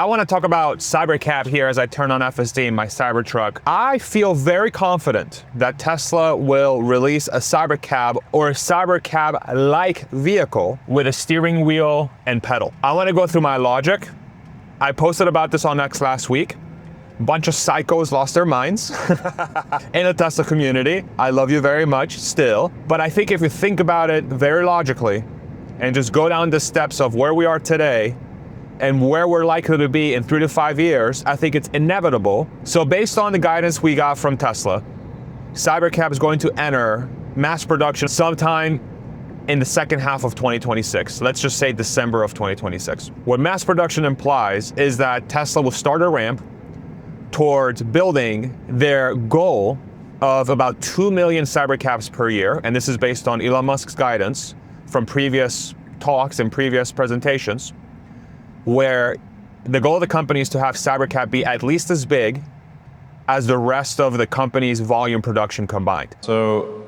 I want to talk about cybercab here as I turn on FSD in my Cybertruck. I feel very confident that Tesla will release a cybercab or a cybercab-like vehicle with a steering wheel and pedal. I want to go through my logic. I posted about this on X last week. A bunch of psychos lost their minds in the Tesla community. I love you very much still. But I think if you think about it very logically and just go down the steps of where we are today and where we're likely to be in 3 to 5 years, I think it's inevitable. So based on the guidance we got from Tesla, cybercab is going to enter mass production sometime in the second half of 2026. Let's just say December of 2026. What mass production implies is that Tesla will start a ramp towards building their goal of about 2 million cybercabs per year. And this is based on Elon Musk's guidance from previous talks and previous presentations, where the goal of the company is to have cybercab be at least as big as the rest of the company's volume production combined. So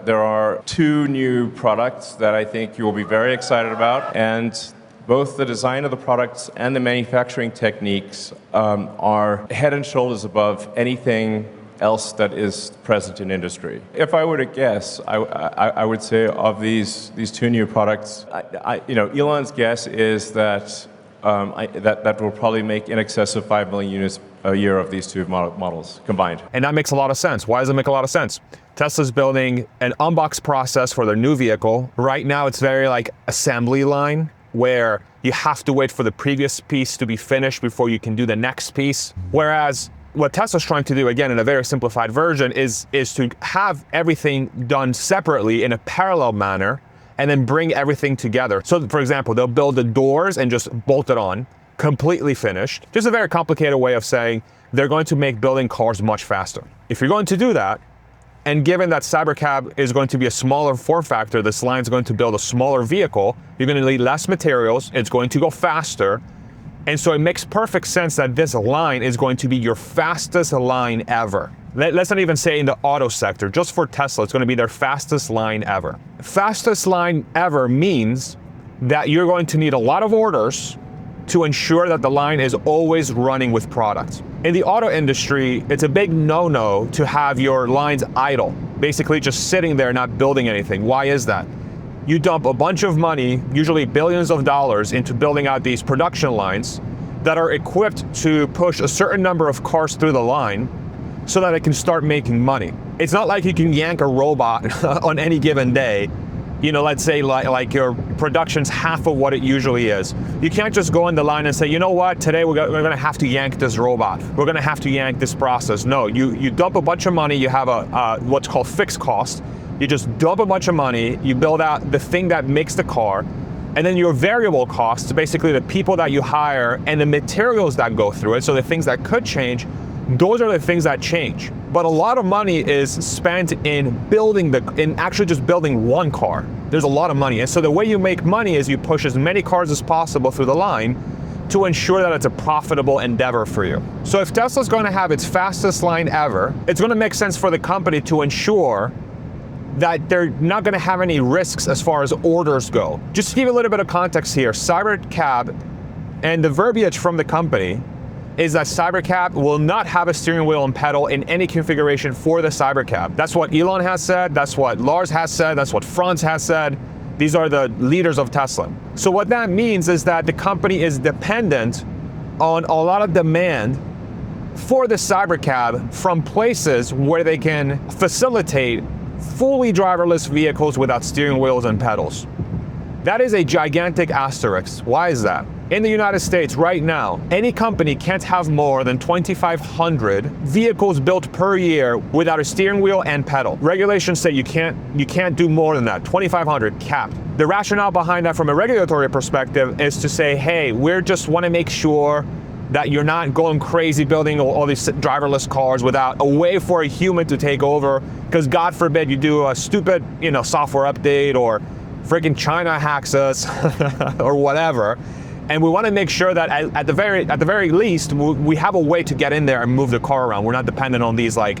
there are 2 new products that I think you will be very excited about, and both the design of the products and the manufacturing techniques are head and shoulders above anything else that is present in industry. If I were to guess, I would say of these 2 new products, Elon's guess is that that will probably make in excess of 5 million units a year of these 2 models combined. And that makes a lot of sense. Why does it make a lot of sense? Tesla's building an unboxed process for their new vehicle. Right now it's very like assembly line, where you have to wait for the previous piece to be finished before you can do the next piece. Whereas what Tesla's trying to do, again, in a very simplified version, is to have everything done separately in a parallel manner and then bring everything together. So for example, they'll build the doors and just bolt it on, completely finished. Just a very complicated way of saying they're going to make building cars much faster. If you're going to do that, and given that cybercab is going to be a smaller form factor, this line is going to build a smaller vehicle, you're going to need less materials, it's going to go faster, and so it makes perfect sense that this line is going to be your fastest line ever. Let's not even say in the auto sector, just for Tesla, it's going to be their fastest line ever. Fastest line ever means that you're going to need a lot of orders to ensure that the line is always running with product. In the auto industry, it's a big no-no to have your lines idle, basically just sitting there not building anything. Why is that? You dump a bunch of money, usually billions of dollars, into building out these production lines that are equipped to push a certain number of cars through the line so that it can start making money. It's not like you can yank a robot on any given day. Let's say like your production's half of what it usually is. You can't just go in the line and say, you know what, today we're gonna have to yank this robot. We're gonna have to yank this process. No, you dump a bunch of money, you have a what's called fixed cost. You just dump a bunch of money, you build out the thing that makes the car, and then your variable costs, basically the people that you hire and the materials that go through it, so the things that could change, those are the things that change. But a lot of money is spent in actually just building one car. There's a lot of money. And so the way you make money is you push as many cars as possible through the line to ensure that it's a profitable endeavor for you. So if Tesla's going to have its fastest line ever, it's going to make sense for the company to ensure that they're not going to have any risks as far as orders go. Just to give you a little bit of context here, cybercab and the verbiage from the company is that cybercab will not have a steering wheel and pedal in any configuration for the cybercab. That's what Elon has said, that's what Lars has said, that's what Franz has said. These are the leaders of Tesla. So what that means is that the company is dependent on a lot of demand for the cybercab from places where they can facilitate fully driverless vehicles without steering wheels and pedals. That is a gigantic asterisk. Why is that? In the United States right now, any company can't have more than 2,500 vehicles built per year without a steering wheel and pedal. Regulations say you can't do more than that, 2,500 capped. The rationale behind that from a regulatory perspective is to say, hey, we just want to make sure that you're not going crazy building all these driverless cars without a way for a human to take over, because God forbid you do a stupid, software update or freaking China hacks us or whatever. And we want to make sure that at the very least, we have a way to get in there and move the car around. We're not dependent on these like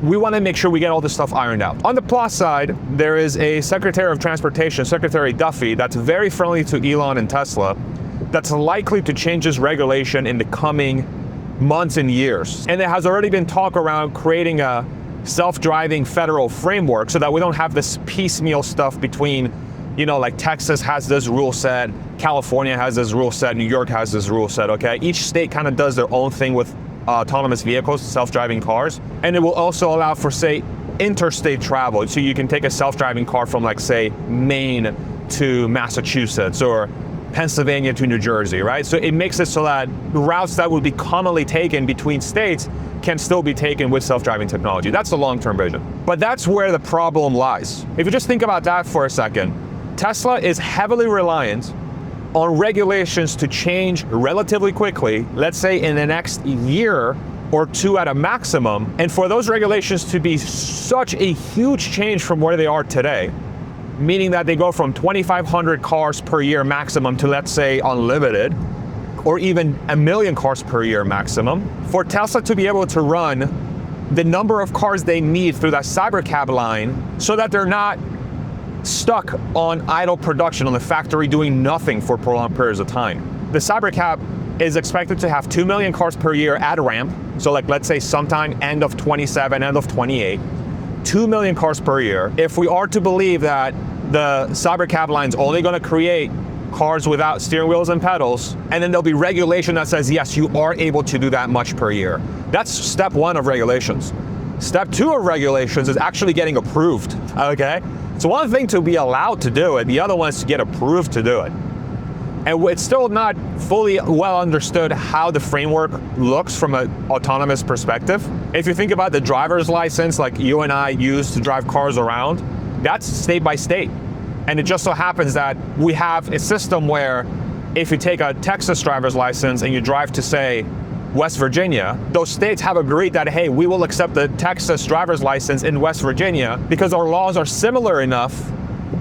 we want to make sure we get all this stuff ironed out. On the plus side, there is a Secretary of Transportation, Secretary Duffy, that's very friendly to Elon and Tesla, that's likely to change this regulation in the coming months and years. And there has already been talk around creating a self-driving federal framework so that we don't have this piecemeal stuff between, like Texas has this rule set, California has this rule set, New York has this rule set, okay? Each state kind of does their own thing with autonomous vehicles, self-driving cars. And it will also allow for, say, interstate travel. So you can take a self-driving car from, like, say, Maine to Massachusetts or Pennsylvania to New Jersey, right? So it makes it so that routes that would be commonly taken between states can still be taken with self-driving technology. That's the long-term vision. But that's where the problem lies. If you just think about that for a second, Tesla is heavily reliant on regulations to change relatively quickly, let's say in the next year or two at a maximum, and for those regulations to be such a huge change from where they are today, meaning that they go from 2,500 cars per year maximum to, let's say, unlimited, or even 1 million cars per year maximum, for Tesla to be able to run the number of cars they need through that cybercab line so that they're not stuck on idle production on the factory doing nothing for prolonged periods of time. The cybercab is expected to have 2 million cars per year at ramp, so like let's say sometime end of 27, end of 28, 2 million cars per year. If we are to believe that the cybercab line's only going to create cars without steering wheels and pedals, and then there'll be regulation that says, yes, you are able to do that much per year. That's step one of regulations. Step two of regulations is actually getting approved, okay? It's one thing to be allowed to do it, the other one is to get approved to do it. And it's still not fully well understood how the framework looks from an autonomous perspective. If you think about the driver's license like you and I use to drive cars around, that's state by state. And it just so happens that we have a system where if you take a Texas driver's license and you drive to, say, West Virginia, those states have agreed that, hey, we will accept the Texas driver's license in West Virginia because our laws are similar enough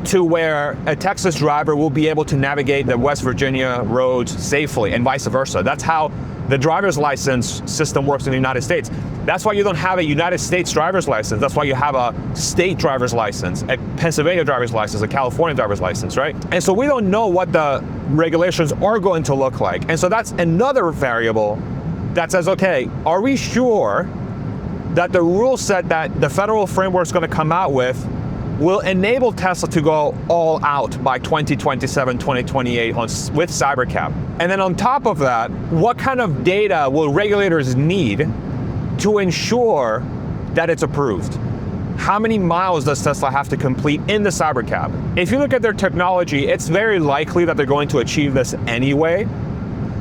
to where a Texas driver will be able to navigate the West Virginia roads safely and vice versa. That's how the driver's license system works in the United States. That's why you don't have a United States driver's license. That's why you have a state driver's license, a Pennsylvania driver's license, a California driver's license, right? And so we don't know what the regulations are going to look like. And so that's another variable that says, okay, are we sure that the rule set that the federal framework is going to come out with will enable Tesla to go all out by 2027, 2028 with cybercab? And then on top of that, what kind of data will regulators need to ensure that it's approved? How many miles does Tesla have to complete in the cybercab? If you look at their technology, it's very likely that they're going to achieve this anyway.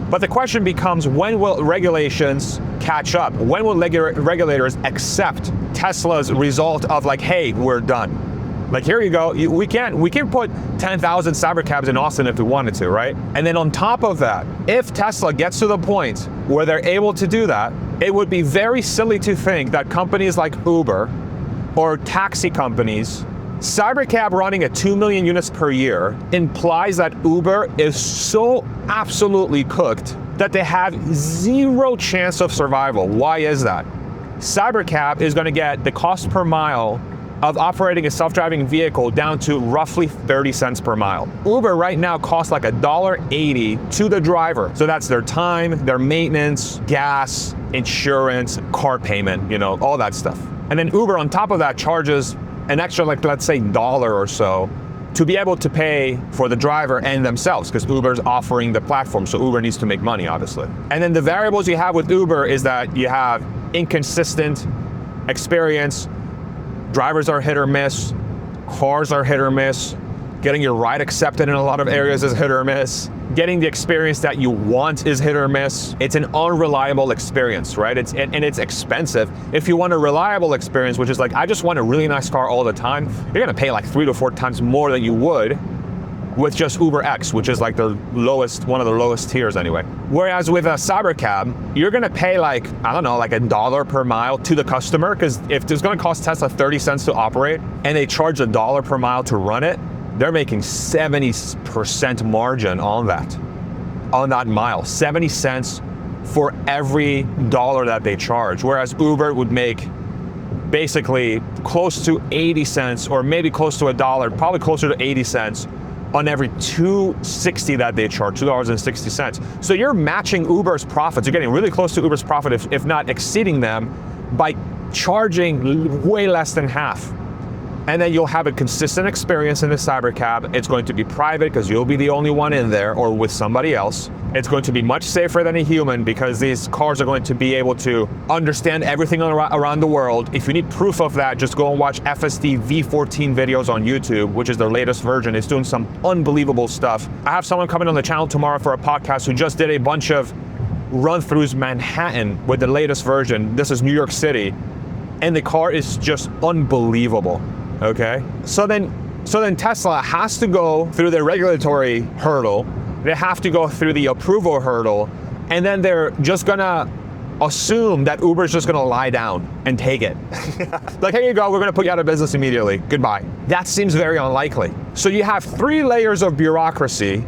But the question becomes, when will regulations catch up? When will regulators accept Tesla's result of like, hey, we're done? Like, here you go, we can put 10,000 cybercabs in Austin if we wanted to, right? And then on top of that, if Tesla gets to the point where they're able to do that, it would be very silly to think that companies like Uber or taxi companies, cybercab running at 2 million units per year implies that Uber is so absolutely cooked that they have zero chance of survival. Why is that? Cybercab is going to get the cost per mile of operating a self-driving vehicle down to roughly 30 cents per mile. Uber right now costs like $1.80 to the driver. So that's their time, their maintenance, gas, insurance, car payment, all that stuff. And then Uber on top of that charges an extra, like, let's say $1 or so to be able to pay for the driver and themselves, because Uber's offering the platform, so Uber needs to make money, obviously. And then the variables you have with Uber is that you have inconsistent experience, drivers are hit or miss, cars are hit or miss, getting your ride accepted in a lot of areas is hit or miss, getting the experience that you want is hit or miss. It's an unreliable experience, right? And it's expensive. If you want a reliable experience, which is like, I just want a really nice car all the time, you're gonna pay like 3 to 4 times more than you would with just Uber X, which is like the lowest, one of the lowest tiers anyway. Whereas with a cybercab, you're gonna pay like, I don't know, like $1 per mile to the customer, because if it's gonna cost Tesla 30 cents to operate and they charge $1 per mile to run it, they're making 70% margin on that mile. 70 cents for every dollar that they charge. Whereas Uber would make basically close to 80 cents or maybe close to $1, probably closer to 80 cents on every 260 that they charge, $2.60. So you're matching Uber's profits. You're getting really close to Uber's profit, if not exceeding them, by charging way less than half. And then you'll have a consistent experience in the cybercab. It's going to be private because you'll be the only one in there or with somebody else. It's going to be much safer than a human because these cars are going to be able to understand everything around the world. If you need proof of that, just go and watch FSD V14 videos on YouTube, which is their latest version. It's doing some unbelievable stuff. I have someone coming on the channel tomorrow for a podcast who just did a bunch of run-throughs Manhattan with the latest version. This is New York City. And the car is just unbelievable. Okay, so then Tesla has to go through the regulatory hurdle. They have to go through the approval hurdle, and then they're just gonna assume that Uber's just gonna lie down and take it. Like, here you go, we're gonna put you out of business immediately. Goodbye. That seems very unlikely. So you have 3 layers of bureaucracy.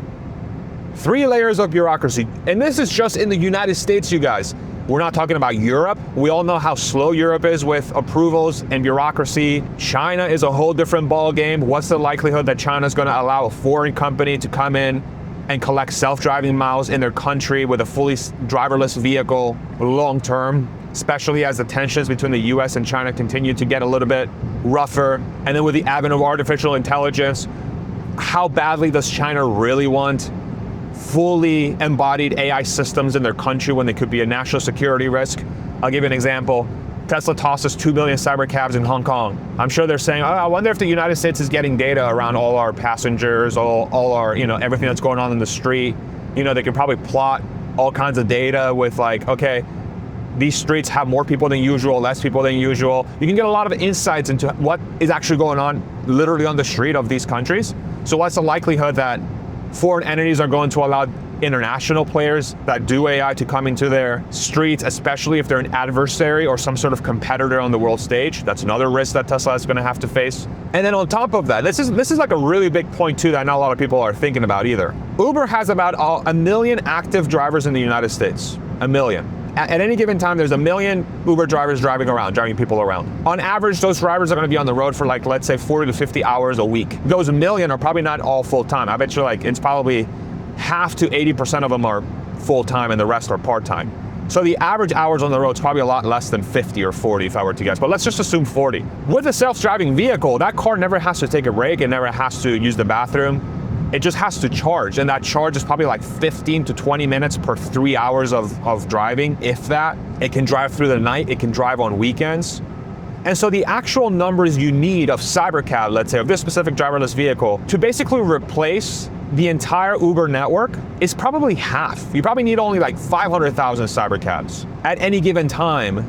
3 layers of bureaucracy, and this is just in the United States, you guys. We're not talking about Europe. We all know how slow Europe is with approvals and bureaucracy. China is a whole different ball game. What's the likelihood that China's going to allow a foreign company to come in and collect self-driving miles in their country with a fully driverless vehicle long term, especially as the tensions between the US and China continue to get a little bit rougher? And then with the advent of artificial intelligence, how badly does China really want fully embodied AI systems in their country when they could be a national security risk? I'll give you an example. Tesla tosses 2 million cybercabs in Hong Kong. I'm sure they're saying, oh, I wonder if the United States is getting data around all our passengers, all our, everything that's going on in the street. They could probably plot all kinds of data with like, okay, these streets have more people than usual, less people than usual. You can get a lot of insights into what is actually going on literally on the street of these countries. So what's the likelihood that foreign entities are going to allow international players that do AI to come into their streets, especially if they're an adversary or some sort of competitor on the world stage? That's another risk that Tesla is going to have to face. And then on top of that, this is like a really big point too that not a lot of people are thinking about either. Uber has about 1 million active drivers in the United States. 1 million. At any given time, there's 1 million Uber drivers driving people around. On average, those drivers are going to be on the road for like, let's say 40 to 50 hours a week. Those 1 million are probably not all full-time. I bet you it's probably half to 80% of them are full-time and the rest are part-time. So the average hours on the road is probably a lot less than 50 or 40 if I were to guess, but let's just assume 40. With a self-driving vehicle, that car never has to take a break, it never has to use the bathroom. It just has to charge, and that charge is probably like 15 to 20 minutes per 3 hours of driving, if that. It can drive through the night, it can drive on weekends. And so the actual numbers you need of cybercab, let's say, of this specific driverless vehicle, to basically replace the entire Uber network is probably half. You probably need only like 500,000 cybercabs at any given time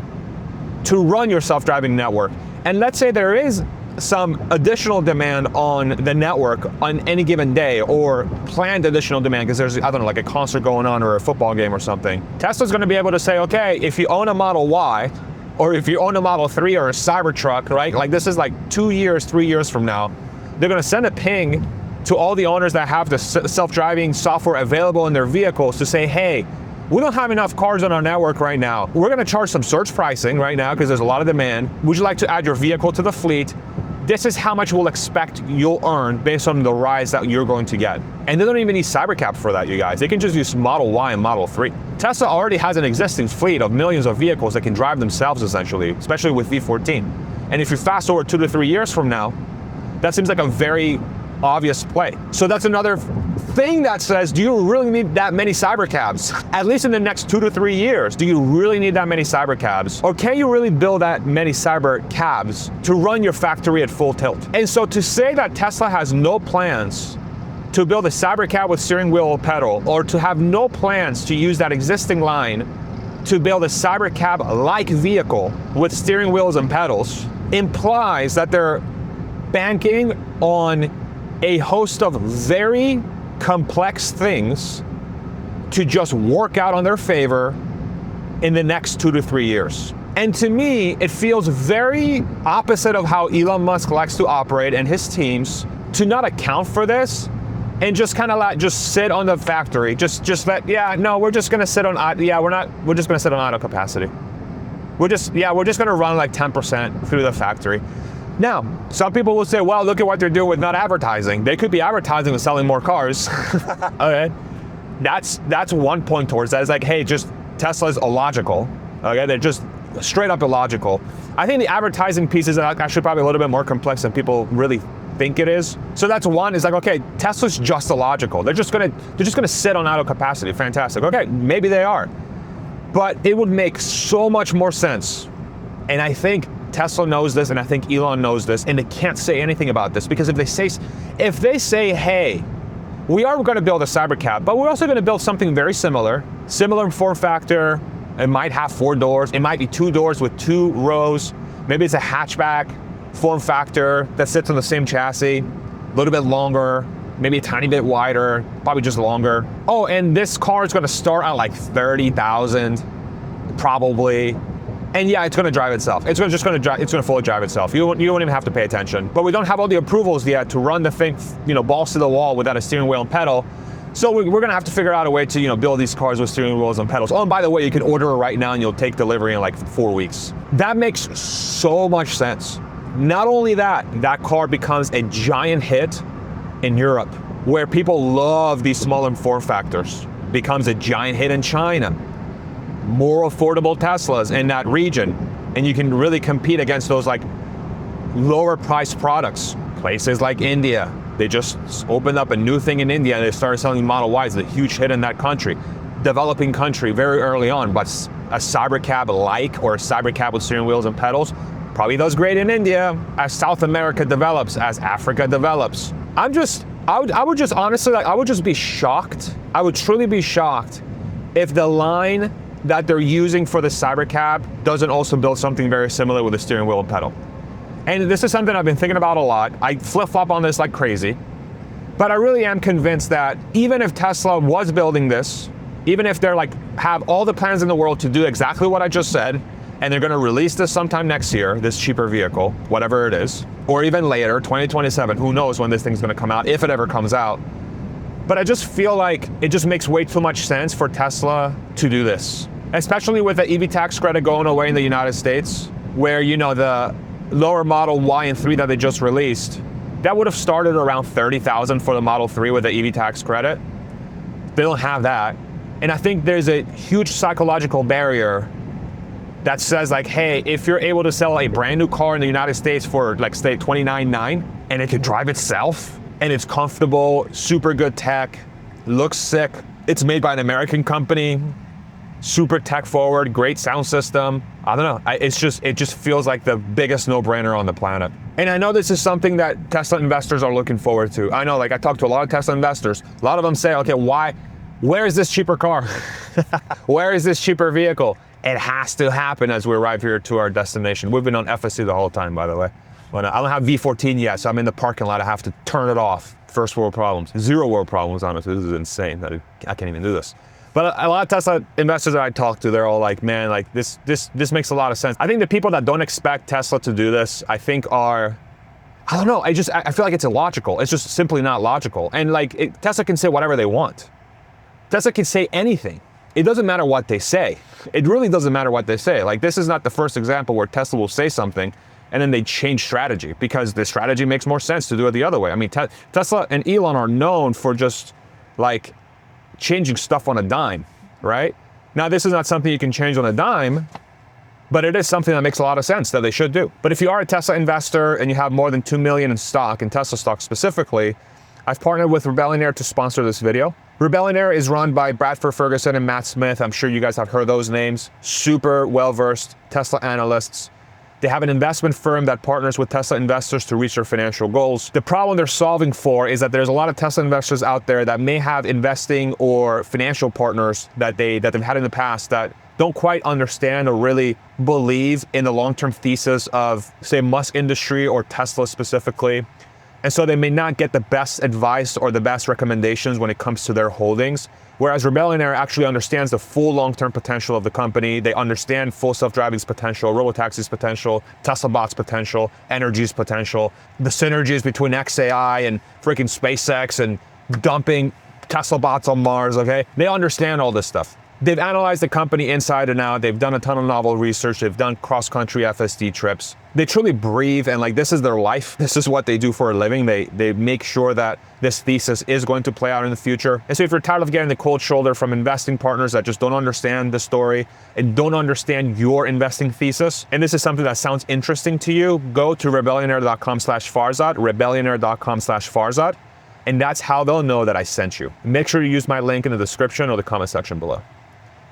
to run your self-driving network. And let's say there is some additional demand on the network on any given day, or planned additional demand because there's, I don't know, like a concert going on or a football game or something. Tesla's going to be able to say, okay, if you own a Model Y, or if you own a Model 3 or a Cybertruck, right? Like this is like 2 years, 3 years from now, they're going to send a ping to all the owners that have the self-driving software available in their vehicles to say, hey, we don't have enough cars on our network right now. We're going to charge some surge pricing right now because there's a lot of demand. Would you like to add your vehicle to the fleet? This is how much we'll expect you'll earn based on the rise that you're going to get. And they don't even need cybercab for that, you guys. They can just use Model Y and Model 3. Tesla already has an existing fleet of millions of vehicles that can drive themselves essentially, especially with V14. And if you fast forward 2 to 3 years from now, that seems like a very obvious play. So that's another thing that says, do you really need that many cybercabs? At least in the next 2 to 3 years, do you really need that many cybercabs? Or can you really build that many cybercabs to run your factory at full tilt? And so to say that Tesla has no plans to build a cybercab with steering wheel or pedal, or to have no plans to use that existing line to build a cybercab-like vehicle with steering wheels and pedals, implies that they're banking on a host of very complex things to just work out on their favor in the next 2 to 3 years. And to me, it feels very opposite of how Elon Musk likes to operate and his teams, to not account for this and just kind of like just sit on the factory. Just let, yeah, no, we're just gonna sit on, we're just gonna sit on idle capacity. We're just gonna run like 10% through the factory. Now, some people will say, well, look at what they're doing with not advertising. They could be advertising and selling more cars. Okay, that's one point towards that. It's like, hey, just Tesla's illogical. Okay, they're just straight up illogical. I think the advertising piece is actually probably a little bit more complex than people really think it is. So that's one, is like, okay, Tesla's just illogical. They're just gonna sit on idle capacity. Fantastic. Okay, maybe they are. But it would make so much more sense. And I think Tesla knows this, and I think Elon knows this, and they can't say anything about this, because if they say, hey, we are going to build a cybercab, but we're also going to build something very similar in form factor. It might have 4 doors. It might be 2 doors with 2 rows. Maybe it's a hatchback form factor that sits on the same chassis, a little bit longer, maybe a tiny bit wider, probably just longer. Oh, and this car is going to start at like 30,000, probably. And yeah, it's going to drive itself. It's going to fully drive itself. You won't even have to pay attention. But we don't have all the approvals yet to run the thing, balls to the wall without a steering wheel and pedal. So we're going to have to figure out a way to, build these cars with steering wheels and pedals. Oh, and by the way, you can order it right now and you'll take delivery in like 4 weeks. That makes so much sense. Not only that car becomes a giant hit in Europe, where people love these smaller form factors. Becomes a giant hit in China. More affordable Teslas in that region, and you can really compete against those like lower priced products. Places like India, they just opened up a new thing in India and they started selling Model Ys, a huge hit in that country. Developing country very early on, but a cybercab or a cybercab with steering wheels and pedals probably does great in India as South America develops, as Africa develops. I would just honestly, I would just be shocked. I would truly be shocked if the line that they're using for the cybercab doesn't also build something very similar with a steering wheel and pedal. And this is something I've been thinking about a lot. I flip-flop on this like crazy, but I really am convinced that even if Tesla was building this, even if they're like have all the plans in the world to do exactly what I just said, and they're going to release this sometime next year, this cheaper vehicle, whatever it is, or even later, 2027, who knows when this thing's going to come out, if it ever comes out. But I just feel like it just makes way too much sense for Tesla to do this, especially with the EV tax credit going away in the United States, where, the lower Model Y and 3 that they just released, that would have started around $30,000 for the Model 3 with the EV tax credit. They don't have that. And I think there's a huge psychological barrier that says like, hey, if you're able to sell a brand new car in the United States for like say $29,900 and it can drive itself, and it's comfortable, super good tech, looks sick, it's made by an American company, super tech forward, great sound system. I don't know, it just feels like the biggest no-brainer on the planet. And I know this is something that Tesla investors are looking forward to. I know, like I talked to a lot of Tesla investors, a lot of them say, okay, where is this cheaper car? Where is this cheaper vehicle? It has to happen as we arrive here to our destination. We've been on FSC the whole time, by the way. But I don't have V14 yet, so I'm in the parking lot. I have to turn it off. First world problems. 0 world problems, honestly. This is insane that I can't even do this. But a lot of Tesla investors that I talk to, they're all like, man, like this makes a lot of sense. I think the people that don't expect Tesla to do this, I think are, I don't know, I feel like it's illogical. It's just simply not logical. And like, Tesla can say whatever they want. Tesla can say anything. It doesn't matter what they say. It really doesn't matter what they say. Like, this is not the first example where Tesla will say something and then they change strategy because the strategy makes more sense to do it the other way. I mean, Tesla and Elon are known for just like changing stuff on a dime, right? Now, this is not something you can change on a dime, but it is something that makes a lot of sense that they should do. But if you are a Tesla investor and you have more than 2 million in stock, in Tesla stock specifically, I've partnered with Rebellionaire to sponsor this video. Rebellionaire is run by Bradford Ferguson and Matt Smith. I'm sure you guys have heard those names. Super well-versed Tesla analysts. They have an investment firm that partners with Tesla investors to reach their financial goals. The problem they're solving for is that there's a lot of Tesla investors out there that may have investing or financial partners that they've had in the past that don't quite understand or really believe in the long-term thesis of, say, Musk industry or Tesla specifically. And so they may not get the best advice or the best recommendations when it comes to their holdings. Whereas Rebellionaire actually understands the full long-term potential of the company. They understand full self-driving's potential, robotaxi's potential, Tesla bots potential, energy's potential, the synergies between xAI and freaking SpaceX and dumping Tesla bots on Mars, okay? They understand all this stuff. They've analyzed the company inside and out. They've done a ton of novel research. They've done cross-country FSD trips. They truly breathe, and like, this is their life. This is what they do for a living. They make sure that this thesis is going to play out in the future. And so if you're tired of getting the cold shoulder from investing partners that just don't understand the story and don't understand your investing thesis, and this is something that sounds interesting to you, go to rebellionaire.com/Farzad, rebellionaire.com/Farzad, and that's how they'll know that I sent you. Make sure you use my link in the description or the comment section below.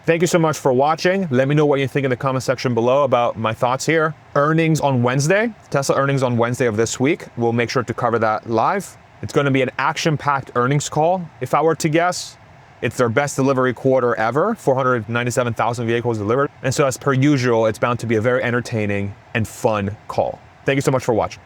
Thank you so much for watching. Let me know what you think in the comment section below about my thoughts here. Earnings on Wednesday, Tesla earnings on Wednesday of this week. We'll make sure to cover that live. It's going to be an action-packed earnings call. If I were to guess, it's their best delivery quarter ever, 497,000 vehicles delivered. And so as per usual, it's bound to be a very entertaining and fun call. Thank you so much for watching.